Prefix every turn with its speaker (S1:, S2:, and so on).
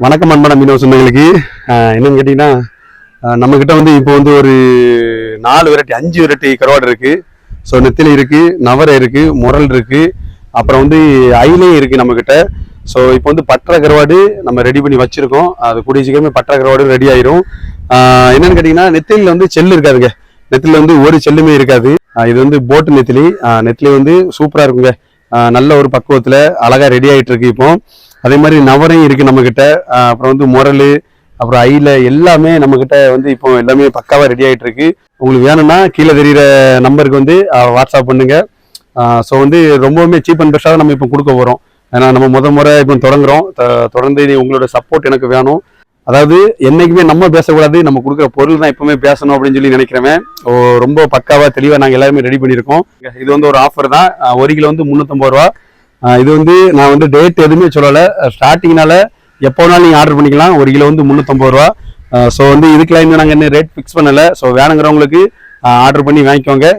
S1: வணக்கம் அன்பான மீனவ சொந்தங்களுக்கு. என்னன்னு கேட்டிங்கன்னா, நம்மக்கிட்ட வந்து இப்போ வந்து ஒரு 4 வெரைட்டி 5 வெரைட்டி கருவாடு இருக்குது. ஸோ நெத்திலி இருக்குது, நவரை இருக்குது, முரல் இருக்குது, அப்புறம் வந்து ஐலையும் இருக்குது நம்மக்கிட்ட. ஸோ இப்போ வந்து பற்ற கருவாடு நம்ம ரெடி பண்ணி வச்சுருக்கோம். அது கூடிய சீக்கிரமே பற்ற கருவாடு ரெடி ஆயிரும். என்னன்னு கேட்டிங்கன்னா, நெத்திலியில் வந்து செல்லு இருக்காதுங்க. நெத்திலியில் வந்து ஒரு செல்லுமே இருக்காது. இது வந்து போட்டு நெத்திலி. நெத்திலி வந்து சூப்பராக இருக்குங்க. நல்ல ஒரு பக்குவத்தில் அழகாக ரெடி ஆகிட்டு இருக்கு இப்போ. அதே மாதிரி நவரையும் இருக்குது நம்மக்கிட்ட. அப்புறம் வந்து முரல், அப்புறம் ஐல எல்லாமே நம்மக்கிட்ட வந்து இப்போ எல்லாமே பக்காவாக ரெடி ஆகிட்டு இருக்கு. உங்களுக்கு வேணும்னா கீழே தெரிகிற நம்பருக்கு வந்து வாட்ஸ்அப் பண்ணுங்க. ஸோ வந்து ரொம்பவுமே சீப் அண்ட் பெஸ்ட்டாக நம்ம இப்போ கொடுக்க போகிறோம். ஏன்னா நம்ம முறை இப்போ தொடங்குறோம். தொடர்ந்து உங்களோட சப்போர்ட் எனக்கு வேணும். அதாவது என்னைக்குமே நம்ம பேசக்கூடாது, நம்ம கொடுக்குற பொருள் தான் எப்பவுமே பேசணும் அப்படின்னு சொல்லி நினைக்கிறவன். ரொம்ப பக்காவாக தெளிவாக நாங்கள் எல்லாருமே ரெடி பண்ணியிருக்கோம். இது வந்து ஒரு ஆஃபர் தான். 1 கிலோ வந்து 350 ரூபா. இது வந்து நான் வந்து டேட் எதுவுமே சொல்லலை. ஸ்டார்டிங்னால எப்போ வேணாலும் நீங்கள் ஆர்டர் பண்ணிக்கலாம். 1 கிலோ வந்து 350 ரூபா. ஸோ வந்து இதுக்கெல்லாம் இன்னும் நாங்கள் என்ன ரேட் ஃபிக்ஸ் பண்ணலை. ஸோ வேணுங்கிறவங்களுக்கு ஆர்டர் பண்ணி வாங்கிக்கோங்க.